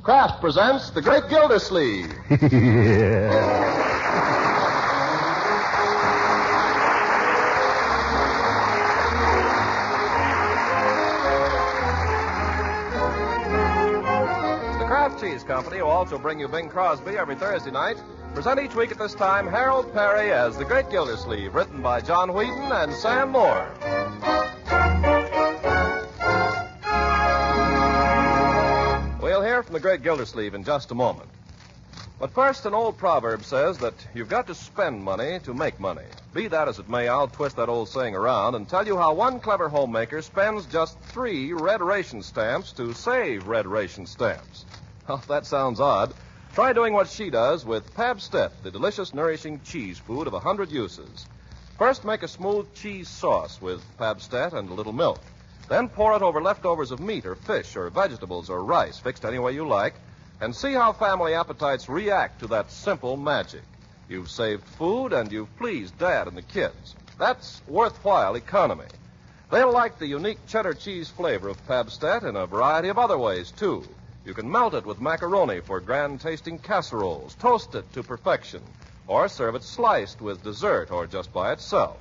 Kraft presents The Great Gildersleeve. Cheese Company, who also bring you Bing Crosby every Thursday night, present each week at this time Harold Perry as The Great Gildersleeve, written by John Wheaton and Sam Moore. We'll hear from The Great Gildersleeve in just a moment. But first, an old proverb says that you've got to spend money to make money. Be that as it may, I'll twist that old saying around and tell you how one clever homemaker spends just 3 red ration stamps to save red ration stamps. Oh, that sounds odd. Try doing what she does with Pabstet, the delicious, nourishing cheese food of 100 uses. First, make a smooth cheese sauce with Pabstet and a little milk. Then pour it over leftovers of meat or fish or vegetables or rice, fixed any way you like, and see how family appetites react to that simple magic. You've saved food and you've pleased Dad and the kids. That's worthwhile economy. They'll like the unique cheddar cheese flavor of Pabstet in a variety of other ways, too. You can melt it with macaroni for grand-tasting casseroles, toast it to perfection, or serve it sliced with dessert or just by itself.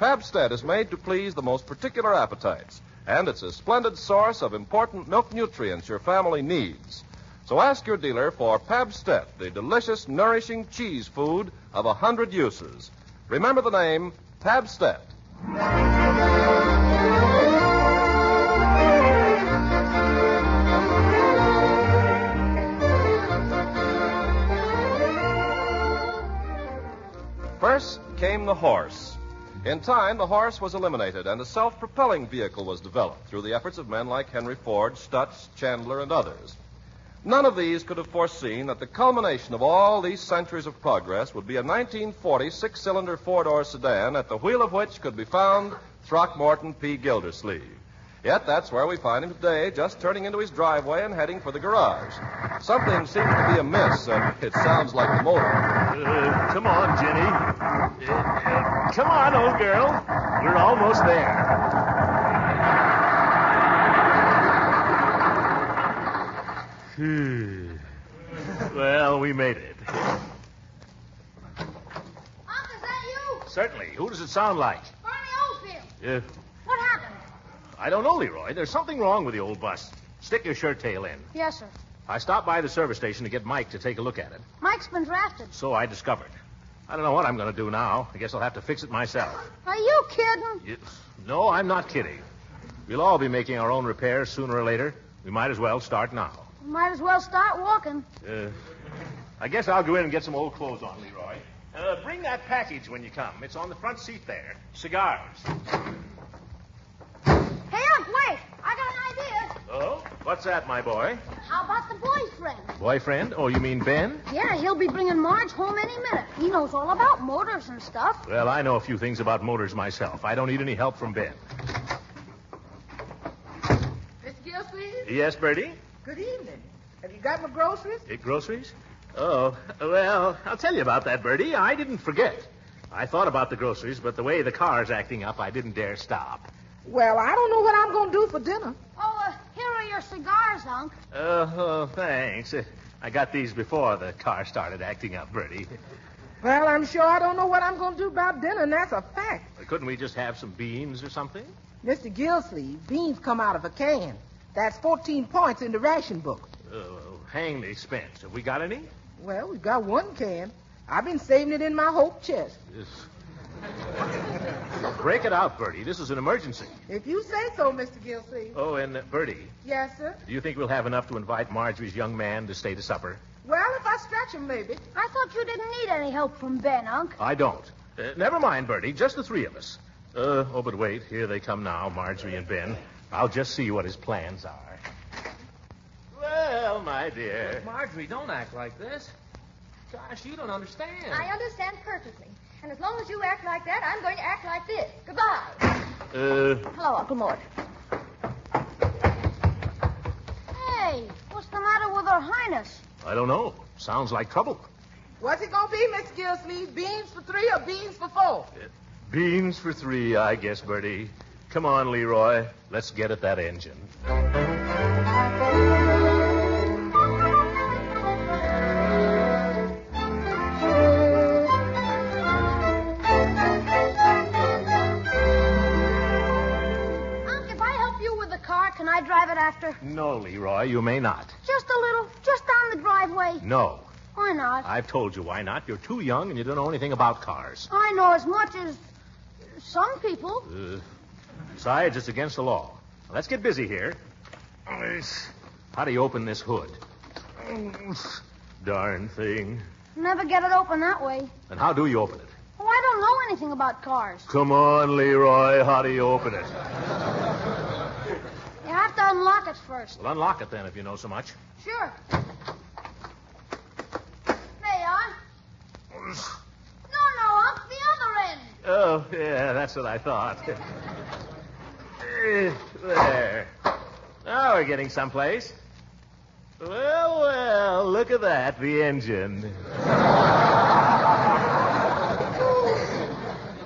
Pabstet is made to please the most particular appetites, and it's a splendid source of important milk nutrients your family needs. So ask your dealer for Pabstet, the delicious, nourishing cheese food of 100 uses. Remember the name, Pabstet. First came the horse. In time, the horse was eliminated, and a self-propelling vehicle was developed through the efforts of men like Henry Ford, Stutz, Chandler, and others. None of these could have foreseen that the culmination of all these centuries of progress would be a 1940 6-cylinder four-door sedan at the wheel of which could be found Throckmorton P. Gildersleeve. Yet that's where we find him today, just turning into his driveway and heading for the garage. Something seems to be amiss, and it sounds like the motor. Come on, Jenny. Come on, old girl. We're almost there. Well, we made it. Unc, is that you? Certainly. Who does it sound like? Barney Oldfield. What happened? I don't know, Leroy. There's something wrong with the old bus. Stick your shirt tail in. Yes, sir. I stopped by the service station to get Mike to take a look at it. Mike's been drafted. So I discovered. I don't know what I'm going to do now. I guess I'll have to fix it myself. Are you kidding? No, I'm not kidding. We'll all be making our own repairs sooner or later. We might as well start now. Might as well start walking. I guess I'll go in and get some old clothes on, Leroy. Bring that package when you come. It's on the front seat there. Cigars. Hey, Unc, wait. I got an idea. Oh? What's that, my boy? How about the boyfriend? Boyfriend? Oh, you mean Ben? Yeah, he'll be bringing Marge home any minute. He knows all about motors and stuff. Well, I know a few things about motors myself. I don't need any help from Ben. Mr. Gildersleeve? Yes, Bertie? Good evening. Have you got my groceries? Groceries? Oh, well, I'll tell you about that, Bertie. I didn't forget. I thought about the groceries, but the way the car's acting up, I didn't dare stop. Well, I don't know what I'm going to do for dinner. Oh, here are your cigars, Unc. Thanks. I got these before the car started acting up, Bertie. Well, I'm sure I don't know what I'm going to do about dinner, and that's a fact. Couldn't we just have some beans or something? Mr. Gildersleeve, beans come out of a can. That's 14 points in the ration book. Hang the expense. Have we got any? Well, we've got 1 can. I've been saving it in my hope chest. Break it out, Bertie. This is an emergency. If you say so, Mr. Gildersleeve. Oh, and Bertie. Yes, sir? Do you think we'll have enough to invite Marjorie's young man to stay to supper? Well, if I stretch him, maybe. I thought you didn't need any help from Ben, Unc. I don't. Never mind, Bertie. Just the 3 of us. But wait. Here they come now, Marjorie and Ben. I'll just see what his plans are. Well, my dear. Marjorie, don't act like this. Gosh, you don't understand. I understand perfectly. And as long as you act like that, I'm going to act like this. Goodbye. Hello, Uncle Mort. Hey, what's the matter with Her Highness? I don't know. Sounds like trouble. What's it going to be, Mr. Gildersleeve? Beans for 3 or beans for 4? Beans for 3, I guess, Bertie. Come on, Leroy. Let's get at that engine. No, Leroy, you may not. Just a little. Just down the driveway. No. Why not? I've told you why not. You're too young and you don't know anything about cars. I know as much as some people. Besides, it's against the law. Now, let's get busy here. How do you open this hood? Darn thing. Never get it open that way. And how do you open it? Oh, I don't know anything about cars. Come on, Leroy. How do you open it? You have to unlock it first. Well, unlock it then if you know so much. Sure. There you are. No, Unc, the other end. Oh, yeah, that's what I thought. There. Now we're getting someplace. Well, look at that, the engine.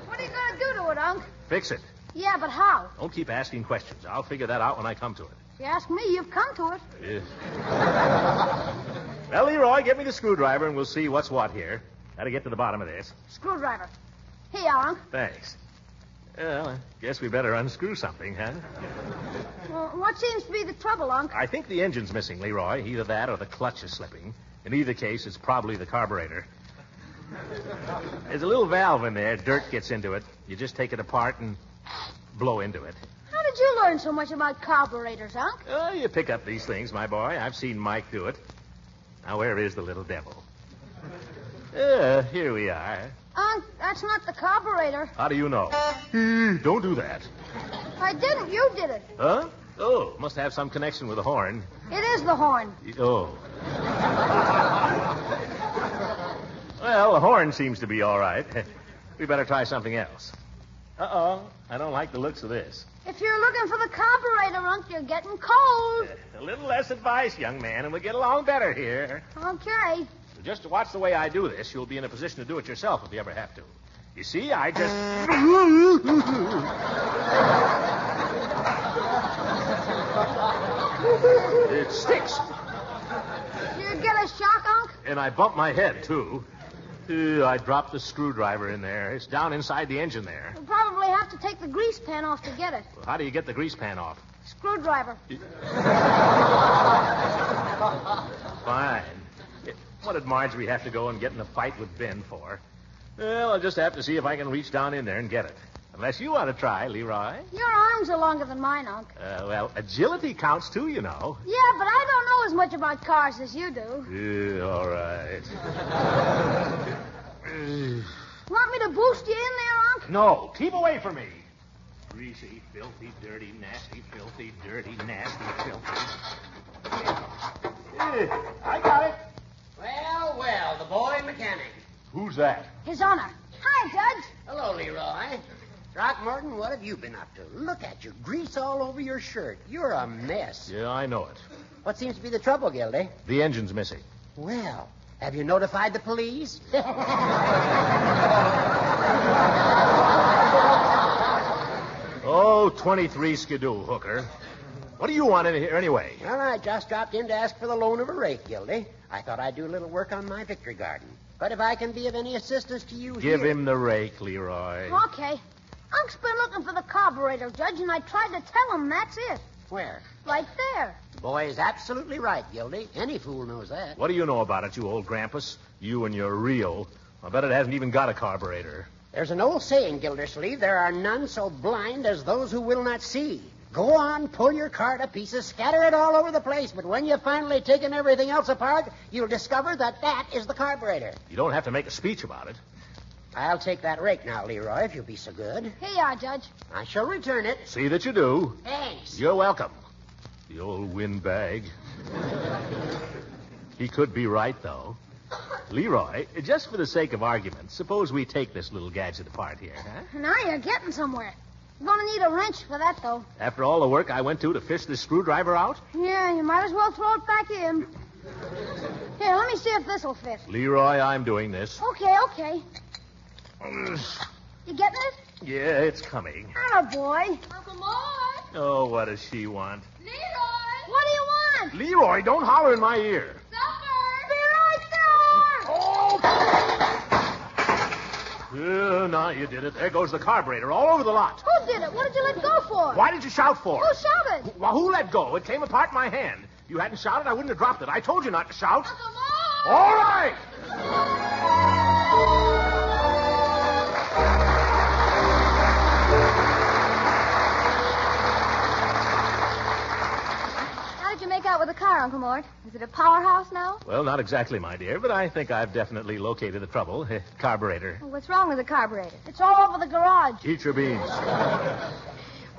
What are you going to do to it, Unc? Fix it. Yeah, but how? Don't keep asking questions. I'll figure that out when I come to it. If you ask me, you've come to it. Well, Leroy, get me the screwdriver and we'll see what's what here. Gotta get to the bottom of this. Screwdriver. Here you are, Unc. Thanks. Well, I guess we better unscrew something, huh? Well, what seems to be the trouble, Unc? I think the engine's missing, Leroy. Either that or the clutch is slipping. In either case, it's probably the carburetor. There's a little valve in there. Dirt gets into it. You just take it apart and blow into it. How did you learn so much about carburetors, Unc? Oh, you pick up these things, my boy. I've seen Mike do it. Now, where is the little devil? Here we are. Unc, that's not the carburetor. How do you know? Don't do that. I didn't. You did it. Huh? Oh, must have some connection with the horn. It is the horn. Oh. Well, the horn seems to be all right. We better try something else. Uh-oh. I don't like the looks of this. If you're looking for the carburetor, Unc, you're getting cold. A little less advice, young man, and we'll get along better here. Okay. So just to watch the way I do this, you'll be in a position to do it yourself if you ever have to. You see, I just... It sticks. Did you get a shock, Unc? And I bumped my head, too. I dropped the screwdriver in there. It's down inside the engine there. You'll probably have to take the grease pan off to get it. Well, how do you get the grease pan off? Screwdriver. Fine. What did Marjorie have to go and get in a fight with Ben for? Well, I'll just have to see if I can reach down in there and get it. Unless you want to try, Leroy. Your arms are longer than mine, Unc. Well, agility counts, too, you know. Yeah, but I don't know as much about cars as you do. All right. Want me to boost you in there, Unc? No, keep away from me. Greasy, filthy, dirty, nasty, filthy, dirty, nasty, filthy. I got it. Well, the boy mechanic. Who's that? His Honor. Hi, Judge. Hello, Leroy. Throckmorton, what have you been up to? Look at you, grease all over your shirt. You're a mess. Yeah, I know it. What seems to be the trouble, Gildy? The engine's missing. Well, have you notified the police? Oh, 23 skidoo, hooker. What do you want in here anyway? Well, I just dropped in to ask for the loan of a rake, Gildy. I thought I'd do a little work on my victory garden. But if I can be of any assistance to you Give here... him the rake, Leroy. Okay. Unc's been looking for the carburetor, Judge, and I tried to tell him that's it. Where? Right there. The boy is absolutely right, Gildy. Any fool knows that. What do you know about it, you old grampus? You and your reel. I bet it hasn't even got a carburetor. There's an old saying, Gildersleeve, there are none so blind as those who will not see. Go on, pull your car to pieces, scatter it all over the place, but when you've finally taken everything else apart, you'll discover that that is the carburetor. You don't have to make a speech about it. I'll take that rake now, Leroy, if you'll be so good. Here you are, Judge. I shall return it. See that you do. Thanks. You're welcome. The old windbag. He could be right, though. Leroy, just for the sake of argument, suppose we take this little gadget apart here, huh? Now you're getting somewhere. You're going to need a wrench for that, though. After all the work I went to fish this screwdriver out? Yeah, you might as well throw it back in. Here, let me see if this will fit. Leroy, I'm doing this. Okay. You getting it? Yeah, it's coming. Attaboy. Uncle Mort. Oh, what does she want? Leroy. What do you want? Leroy, don't holler in my ear. Supper. Be right there. Oh! No, you did it. There goes the carburetor all over the lot. Who did it? What did you let go for? Why did you shout for? Who shouted? Well, who let go? It came apart in my hand. If you hadn't shouted, I wouldn't have dropped it. I told you not to shout. Uncle Mort! All right! How did you make out with the car, Uncle Mort? Is it a powerhouse now? Well, not exactly, my dear, but I think I've definitely located the trouble. Carburetor. Well, what's wrong with the carburetor? It's all over the garage. Eat your beans. Well,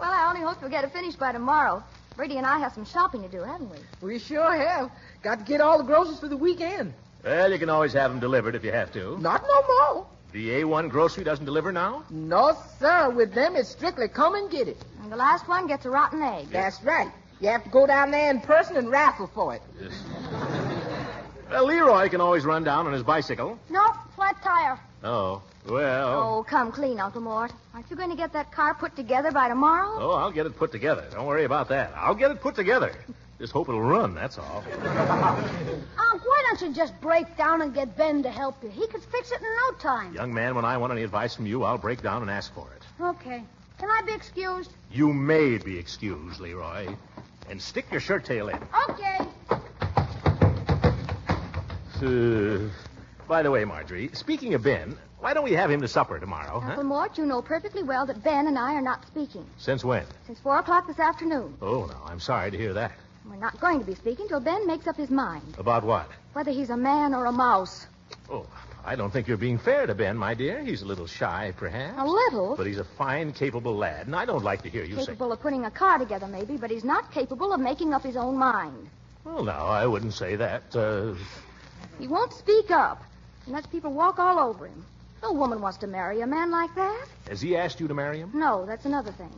I only hope we'll get it finished by tomorrow. Brady and I have some shopping to do, haven't we? We sure have. Got to get all the groceries for the weekend. Well, you can always have them delivered if you have to. Not no more. The A1 grocery doesn't deliver now? No, sir. With them, it's strictly come and get it. And the last one gets a rotten egg. That's right. You have to go down there in person and raffle for it. Yes. Well, Leroy can always run down on his bicycle. Nope, flat tire. Oh, well. Oh, come clean, Uncle Mort. Aren't you going to get that car put together by tomorrow? Oh, I'll get it put together. Don't worry about that. I'll get it put together. Just hope it'll run, that's all. Unc, why don't you just break down and get Ben to help you? He could fix it in no time. Young man, when I want any advice from you, I'll break down and ask for it. Okay. Can I be excused? You may be excused, Leroy. And stick your shirt tail in. Okay. By the way, Marjorie, speaking of Ben, why don't we have him to supper tomorrow, Uncle huh? Mort, you know perfectly well that Ben and I are not speaking. Since when? Since 4 o'clock this afternoon. Oh, no, I'm sorry to hear that. We're not going to be speaking till Ben makes up his mind. About what? Whether he's a man or a mouse. Oh, I don't think you're being fair to Ben, my dear. He's a little shy, perhaps. A little. But he's a fine, capable lad, and I don't like to hear you say... Capable of putting a car together, maybe, but he's not capable of making up his own mind. Well, no, I wouldn't say that. He won't speak up. He lets people walk all over him. No woman wants to marry a man like that. Has he asked you to marry him? No, that's another thing.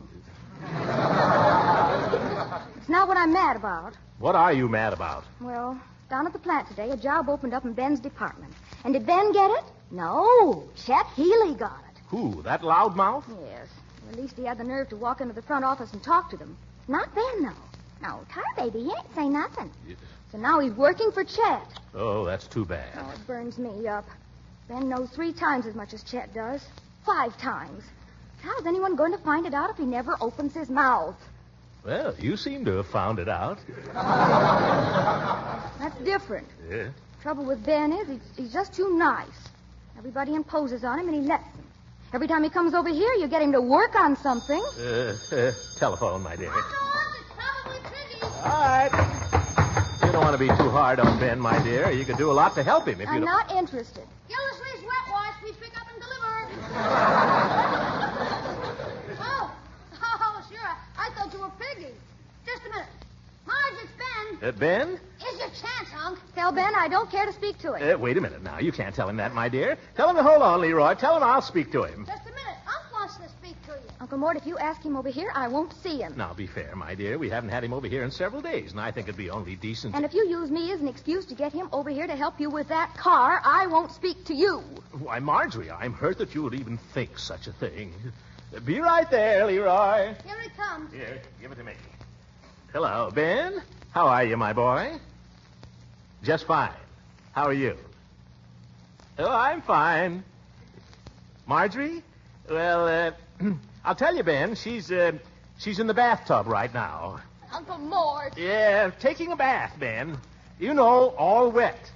It's not what I'm mad about. What are you mad about? Well, down at the plant today, a job opened up in Ben's department. And did Ben get it? No. Chet Healy got it. Who? That loudmouth? Yes. At least he had the nerve to walk into the front office and talk to them. Not Ben, though. No, Tar Baby, he ain't say nothing. Yes. So now he's working for Chet. Oh, that's too bad. Oh, it burns me up. Ben knows 3 times as much as Chet does. 5 times. How's anyone going to find it out if he never opens his mouth? Well, you seem to have found it out. That's different. Yeah. Trouble with Ben is he's just too nice. Everybody imposes on him and he lets them. Every time he comes over here, you get him to work on something. Telephone, my dear. Uncle Mort, it's probably Piggy. All right. You don't want to be too hard on Ben, my dear. You could do a lot to help him if you I'm don't... not interested. Gildersleeve's wet wash. We pick up and deliver. Oh, sure. I thought you were Piggy. Just a minute. Marge, it's Ben. Ben? Here's your chance, Unc. Tell Ben I don't care to speak to him. Wait a minute now. You can't tell him that, my dear. Tell him to hold on, Leroy. Tell him I'll speak to him. Just a minute. Unc wants to speak to you. Uncle Mort, if you ask him over here, I won't see him. Now, be fair, my dear. We haven't had him over here in several days, and I think it'd be only decent... And if you use me as an excuse to get him over here to help you with that car, I won't speak to you. Why, Marjorie, I'm hurt that you would even think such a thing. Be right there, Leroy. Here he comes. Here, give it to me. Hello, Ben. How are you, my boy? Just fine. How are you? Oh, I'm fine. Marjorie? Well, I'll tell you, Ben, she's in the bathtub right now. Uncle Mort. Yeah, taking a bath, Ben. You know, all wet.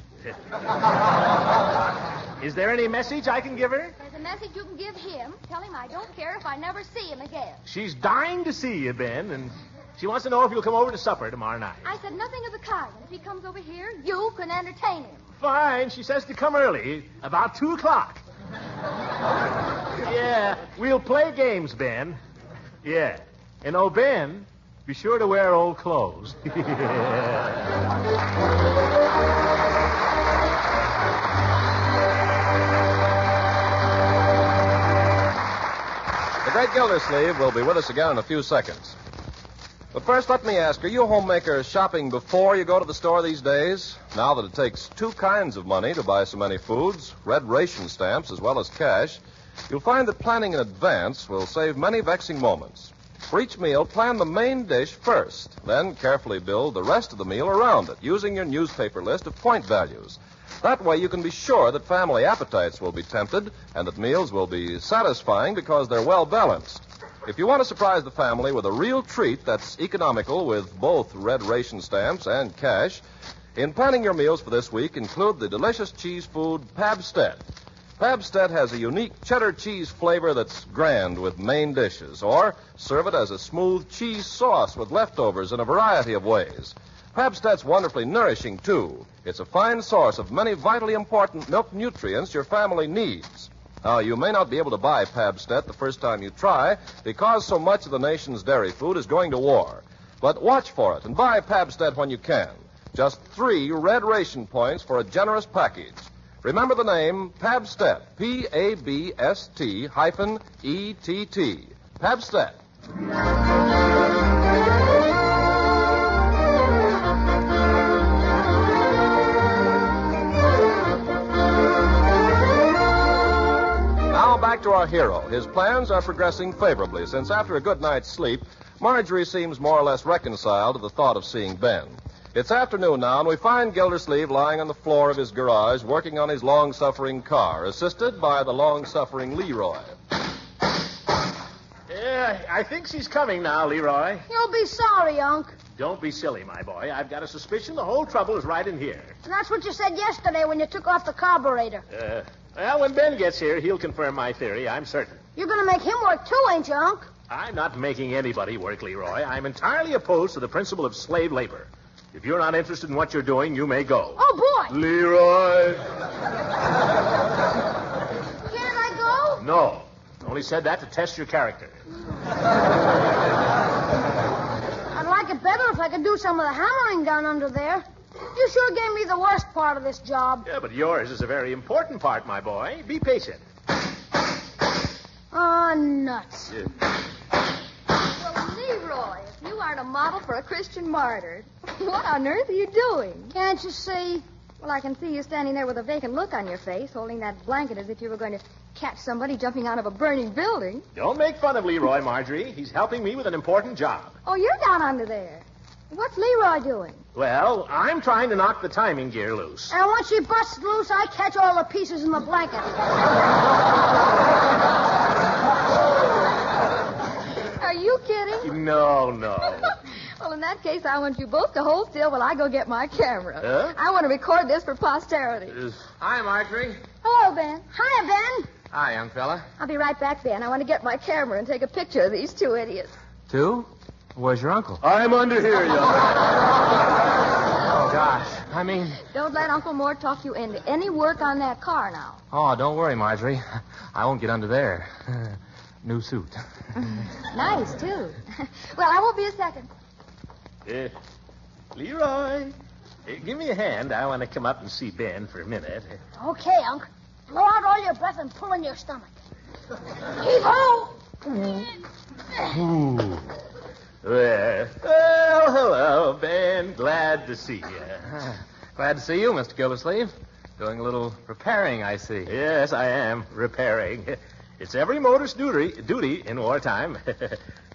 Is there any message I can give her? There's a message you can give him. Tell him I don't care if I never see him again. She's dying to see you, Ben, and she wants to know if you'll come over to supper tomorrow night. I said nothing of the kind. And if he comes over here, you can entertain him. Fine. She says to come early, about 2 o'clock. Yeah, we'll play games, Ben. Yeah. And, oh, Ben, be sure to wear old clothes. The Great Gildersleeve will be with us again in a few seconds. But first, let me ask, are you homemakers shopping before you go to the store these days? Now that it takes 2 kinds of money to buy so many foods, red ration stamps as well as cash, you'll find that planning in advance will save many vexing moments. For each meal, plan the main dish first, then carefully build the rest of the meal around it, using your newspaper list of point values. That way you can be sure that family appetites will be tempted and that meals will be satisfying because they're well balanced. If you want to surprise the family with a real treat that's economical with both red ration stamps and cash, in planning your meals for this week, include the delicious cheese food Pabstet. Pabstet has a unique cheddar cheese flavor that's grand with main dishes, or serve it as a smooth cheese sauce with leftovers in a variety of ways. Pabstet's wonderfully nourishing, too. It's a fine source of many vitally important milk nutrients your family needs. Now, you may not be able to buy Pabstet the first time you try because so much of the nation's dairy food is going to war. But watch for it and buy Pabstet when you can. Just 3 red ration points for a generous package. Remember the name Pabstet, Pabst-ETT. Pabstet. Now back to our hero. His plans are progressing favorably since after a good night's sleep, Marjorie seems more or less reconciled to the thought of seeing Ben. It's afternoon now, and we find Gildersleeve lying on the floor of his garage working on his long-suffering car, assisted by the long-suffering Leroy. Yeah, I think she's coming now, Leroy. You'll be sorry, Unc. Don't be silly, my boy. I've got a suspicion the whole trouble is right in here. And that's what you said yesterday when you took off the carburetor. Well, when Ben gets here, he'll confirm my theory, I'm certain. You're going to make him work too, ain't you, Unc? I'm not making anybody work, Leroy. I'm entirely opposed to the principle of slave labor. If you're not interested in what you're doing, you may go. Oh, boy. Leroy! Can't I go? No. Only said that to test your character. I'd like it better if I could do some of the hammering down under there. You sure gave me the worst part of this job. Yeah, but yours is a very important part, my boy. Be patient. Oh, nuts. Well, Leroy, if you aren't a model for a Christian martyr, what on earth are you doing? Can't you see? Well, I can see you standing there with a vacant look on your face, holding that blanket as if you were going to catch somebody jumping out of a burning building. Don't make fun of Leroy, Marjorie. He's helping me with an important job. Oh, you're down under there. What's Leroy doing? Well, I'm trying to knock the timing gear loose. And once she busts loose, I catch all the pieces in the blanket. Are you kidding? No. Well, in that case, I want you both to hold still while I go get my camera. Huh? I want to record this for posterity. Hi, Marjorie. Hello, Ben. Hiya, Ben. Hi, young fella. I'll be right back, Ben. I want to get my camera and take a picture of these 2 idiots. 2? Where's your uncle? I'm under here, young. Oh, gosh. I mean... Don't let Uncle Mort talk you into any work on that car now. Oh, don't worry, Marjorie. I won't get under there. New suit. Nice, too. Well, I won't be a second. Leroy, give me a hand. I want to come up and see Ben for a minute. Okay, Unc. Blow out all your breath and pull in your stomach. Heave-ho! Ooh. Well, hello, Ben. Glad to see you. Glad to see you, Mr. Gildersleeve. Doing a little repairing, I see. Yes, I am repairing. It's every motorist's duty in wartime.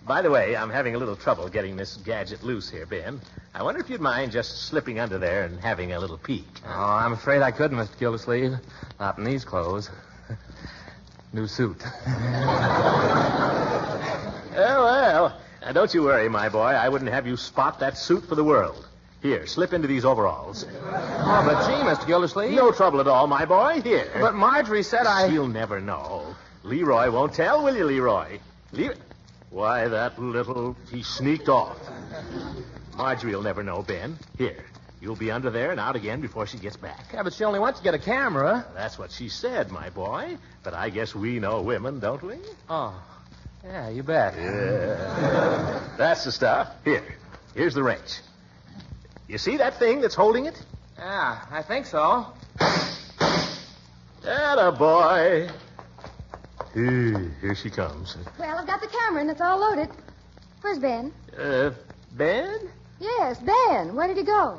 By the way, I'm having a little trouble getting this gadget loose here, Ben. I wonder if you'd mind just slipping under there and having a little peek. Oh, I'm afraid I couldn't, Mr. Gildersleeve. Not in these clothes. New suit. Well, now, don't you worry, my boy. I wouldn't have you spot that suit for the world. Here, slip into these overalls. Oh, but gee, Mr. Gildersleeve. No trouble at all, my boy. Here. But Marjorie said She'll never know. Leroy won't tell, will you, Leroy? Why, that little... He sneaked off. Marjorie'll never know, Ben. Here, you'll be under there and out again before she gets back. Yeah, but she only wants to get a camera. That's what she said, my boy. But I guess we know women, don't we? Oh, yeah, you bet. Yeah. That's the stuff. Here's the wrench. You see that thing that's holding it? Yeah, I think so. Atta boy. Here she comes. Well, I've got the camera and it's all loaded. Where's Ben? Ben? Yes, Ben. Where did he go?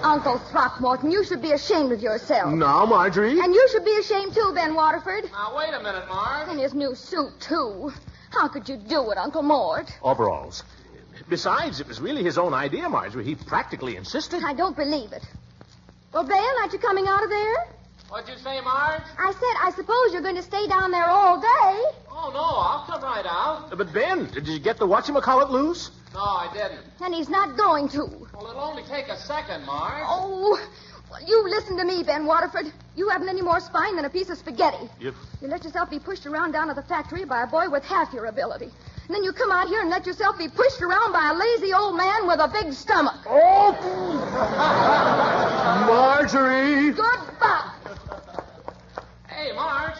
Uncle Throckmorton, you should be ashamed of yourself. Now, Marjorie. And you should be ashamed, too, Ben Waterford. Now, wait a minute, Marge. And his new suit, too. How could you do it, Uncle Mort? Overalls. Besides, it was really his own idea, Marjorie. He practically insisted. I don't believe it. Well, Ben, aren't you coming out of there? What'd you say, Marge? I said, I suppose you're going to stay down there all day. Oh, no, I'll come right out. But, Ben, did you get the whatchamacallit loose? No, I didn't. And he's not going to. Well, it'll only take a second, Marge. Oh, well, you listen to me, Ben Waterford. You haven't any more spine than a piece of spaghetti. Yep. You let yourself be pushed around down at the factory by a boy with half your ability. And then you come out here and let yourself be pushed around by a lazy old man with a big stomach. Oh! Marjorie! Goodbye. Hey, Marge.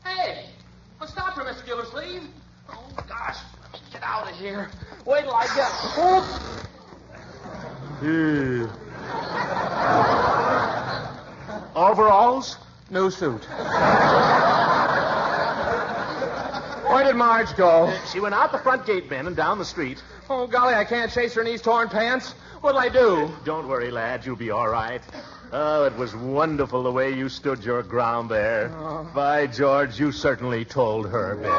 Hey. Well, stop her, Mr. Gildersleeve. Oh, gosh. Let me get out of here. Wait till I get... Oh. Overalls? New suit. Where did Marge go? She went out the front gate, Ben, and down the street. Oh, golly, I can't chase her in these torn pants. What'll I do? Don't worry, lad. You'll be all right. Oh, it was wonderful the way you stood your ground there. By George, you certainly told her, Ben.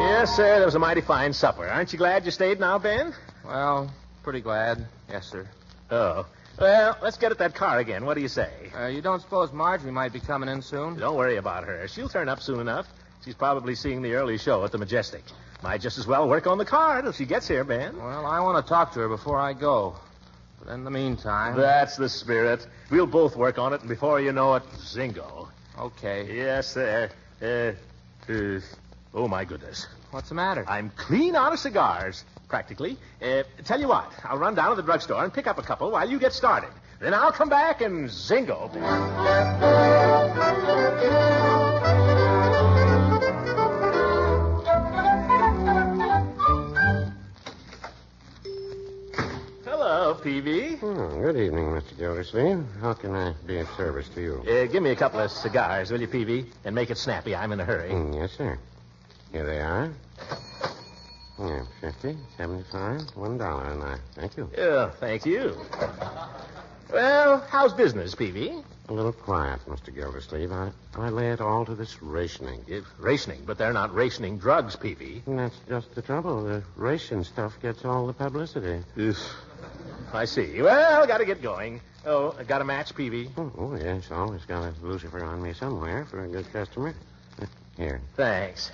Yes, sir, that was a mighty fine supper. Aren't you glad you stayed now, Ben? Well, pretty glad. Yes, sir. Oh. Well, let's get at that car again. What do you say? You don't suppose Marjorie might be coming in soon? Don't worry about her. She'll turn up soon enough. She's probably seeing the early show at the Majestic. Might just as well work on the car till she gets here, Ben. Well, I want to talk to her before I go. But in the meantime... That's the spirit. We'll both work on it, and before you know it, zingo. Okay. Yes, sir. Oh, my goodness. What's the matter? I'm clean out of cigars, practically. Tell you what, I'll run down to the drugstore and pick up a couple while you get started. Then I'll come back and zingo. Hello, Peavy. Good evening, Mr. Gildersleeve. How can I be of service to you? Give me a couple of cigars, will you, Peavy? And make it snappy. I'm in a hurry. Yes, sir. Here they are. Yeah, 50, 75, $1, and I thank you. Thank you. Well, how's business, Peavy? A little quiet, Mr. Gildersleeve. I lay it all to this rationing. Rationing, but they're not rationing drugs, Peavy. And that's just the trouble. The ration stuff gets all the publicity. I see. Well, got to get going. Oh, got a match, Peavy? Oh, yes. Always got a Lucifer on me somewhere for a good customer. Here. Thanks.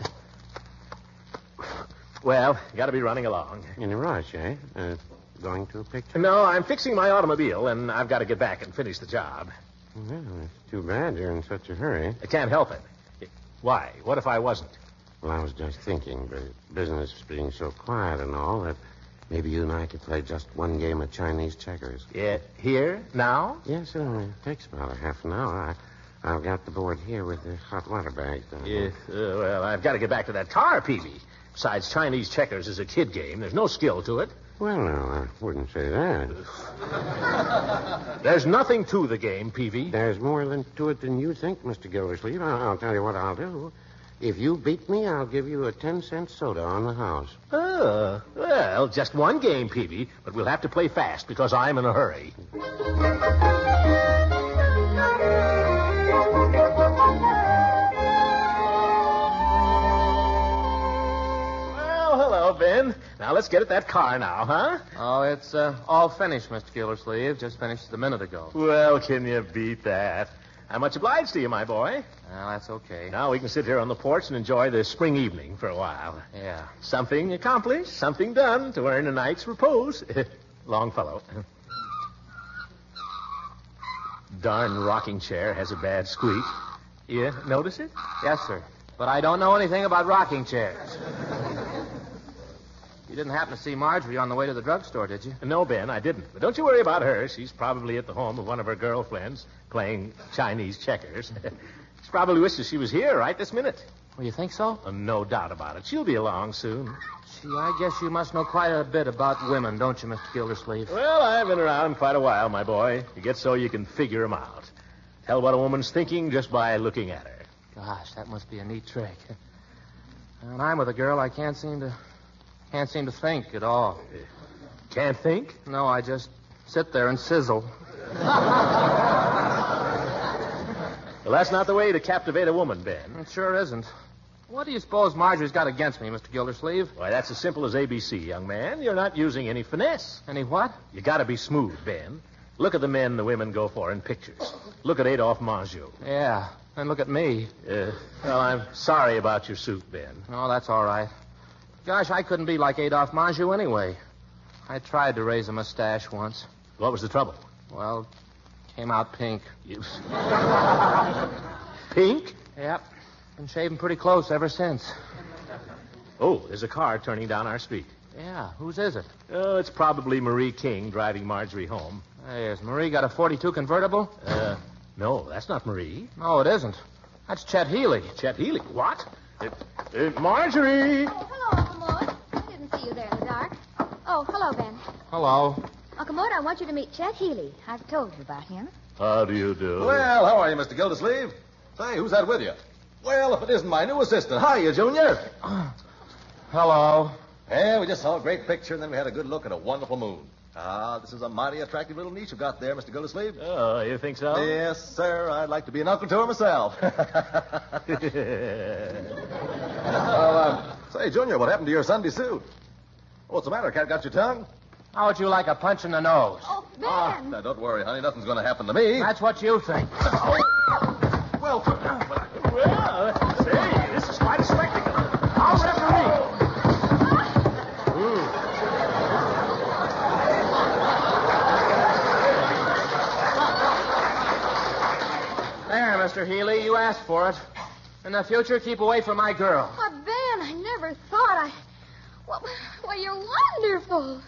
Well, got to be running along. In a rush, eh? Going to a picture? No, I'm fixing my automobile, and I've got to get back and finish the job. Well, it's too bad you're in such a hurry. I can't help it. Why? What if I wasn't? Well, I was just thinking, but business being so quiet and all, that maybe you and I could play just one game of Chinese checkers. Yeah, here? Now? Yes, it only takes about a half an hour. I've got the board here with the hot water bags. Yeah, well, I've got to get back to that car, Peavy. Besides, Chinese checkers is a kid game. There's no skill to it. Well, no, I wouldn't say that. There's nothing to the game, Peavy. There's more to it than you think, Mr. Gildersleeve. I'll tell you what I'll do. If you beat me, I'll give you a 10-cent soda on the house. Oh, well, just one game, Peavy, but we'll have to play fast because I'm in a hurry. Hello, Ben. Now, let's get at that car now, huh? Oh, it's all finished, Mr. Gildersleeve. Just finished a minute ago. Well, can you beat that? I'm much obliged to you, my boy. Well, that's okay. Now we can sit here on the porch and enjoy the spring evening for a while. Yeah. Something accomplished, something done to earn a night's repose. Longfellow. Darn rocking chair has a bad squeak. You notice it? Yes, sir. But I don't know anything about rocking chairs. You didn't happen to see Marjorie on the way to the drugstore, did you? No, Ben, I didn't. But don't you worry about her. She's probably at the home of one of her girlfriends playing Chinese checkers. She probably wishes she was here right this minute. Well, you think so? No doubt about it. She'll be along soon. Gee, I guess you must know quite a bit about women, don't you, Mr. Gildersleeve? Well, I've been around quite a while, my boy. You get so you can figure 'em out. Tell what a woman's thinking just by looking at her. Gosh, that must be a neat trick. When I'm with a girl, I can't seem to think at all. Can't think? No, I just sit there and sizzle. Well, that's not the way to captivate a woman, Ben. It sure isn't. What do you suppose Marjorie's got against me, Mr. Gildersleeve? Why, that's as simple as ABC, young man. You're not using any finesse. Any what? You gotta be smooth, Ben. Look at the men the women go for in pictures. Look at Adolphe Marjot. Yeah, and look at me. Well, I'm sorry about your suit, Ben. Oh, that's all right. Gosh, I couldn't be like Adolphe Marjot anyway. I tried to raise a mustache once. What was the trouble? Well, came out pink. Pink? Yep. Been shaving pretty close ever since. Oh, there's a car turning down our street. Yeah, whose is it? Oh, it's probably Marie King driving Marjorie home. Hey, has Marie got a 42 convertible? No, that's not Marie. No, it isn't. That's Chet Healy. Chet Healy? What? Marjorie! Oh, hello, Uncle Mort. I didn't see you there in the dark. Oh, hello, Ben. Hello. Uncle Mort, I want you to meet Chet Healy. I've told you about him. How do you do? Well, how are you, Mr. Gildersleeve? Say, who's that with you? Well, if it isn't my new assistant. Hiya, Junior. Hello. Yeah, we just saw a great picture, and then we had a good look at a wonderful moon. This is a mighty attractive little niece you've got there, Mr. Gildersleeve. Oh, you think so? Yes, sir. I'd like to be an uncle to her myself. Say, Junior, what happened to your Sunday suit? What's the matter? Cat got your tongue? How would you like a punch in the nose? Oh, Ben. Now, don't worry, honey. Nothing's going to happen to me. That's what you think. Well, Say, this is quite a spectacle. I'll referee. There, Mr. Healy, you asked for it. In the future, keep away from my girl. Why, Ben, I never thought Why, you're wonderful.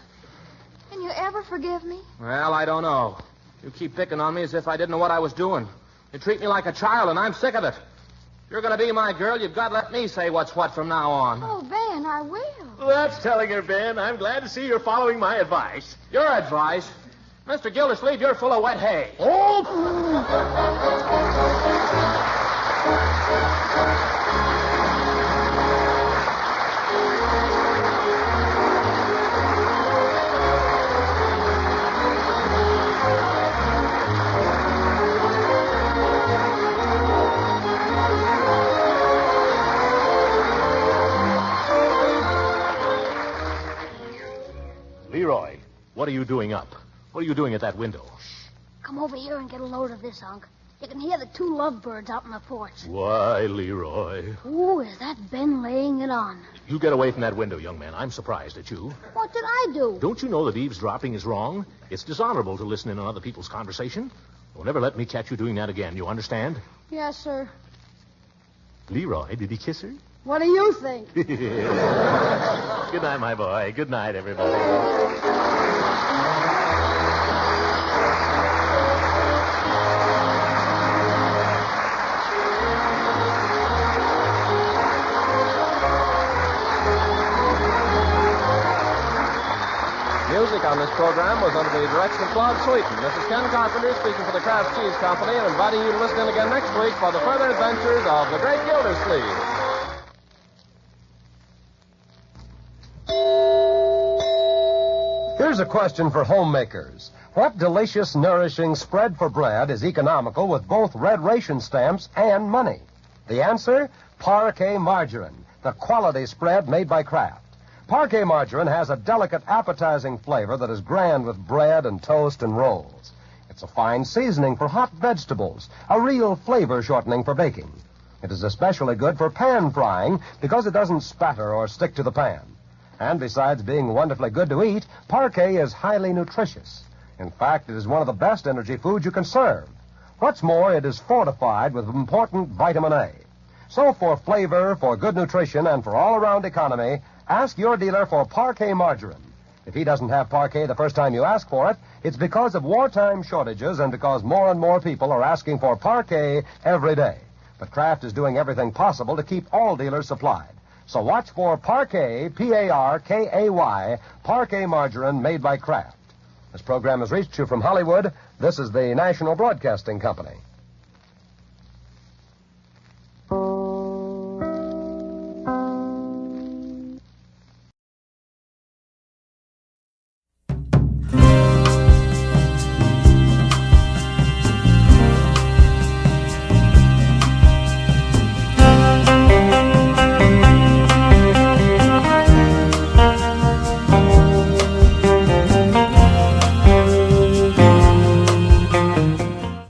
Can you ever forgive me? Well, I don't know. You keep picking on me as if I didn't know what I was doing. You treat me like a child, and I'm sick of it. If you're going to be my girl, you've got to let me say what's what from now on. Oh, Ben, I will. Well, that's telling her, Ben. I'm glad to see you're following my advice. Your advice? Mr. Gildersleeve, you're full of wet hay. Oh! Leroy, what are you doing up? What are you doing at that window? Come over here and get a load of this, Unc. You can hear the two lovebirds out on the porch. Why, Leroy? Ooh, is that Ben laying it on? You get away from that window, young man. I'm surprised at you. What did I do? Don't you know that eavesdropping is wrong? It's dishonorable to listen in on other people's conversation. Don't ever let me catch you doing that again. You understand? Yes, sir. Leroy, did he kiss her? What do you think? Good night, my boy. Good night, everybody. Music on this program was under the direction of Claude Sweeten. This is Ken Carpenter speaking for the Kraft Cheese Company and inviting you to listen in again next week for the further adventures of the Great Gildersleeve. Here's a question for homemakers. What delicious, nourishing spread for bread is economical with both red ration stamps and money? The answer? Parquet margarine, the quality spread made by Kraft. Parquet margarine has a delicate, appetizing flavor that is grand with bread and toast and rolls. It's a fine seasoning for hot vegetables, a real flavor shortening for baking. It is especially good for pan frying because it doesn't spatter or stick to the pan. And besides being wonderfully good to eat, Parquet is highly nutritious. In fact, it is one of the best energy foods you can serve. What's more, it is fortified with important vitamin A. So for flavor, for good nutrition, and for all-around economy, ask your dealer for Parquet margarine. If he doesn't have Parquet the first time you ask for it, it's because of wartime shortages and because more and more people are asking for Parquet every day. But Kraft is doing everything possible to keep all dealers supplied. So watch for Parquet, P-A-R-K-A-Y, Parquet margarine made by Kraft. This program has reached you from Hollywood. This is the National Broadcasting Company.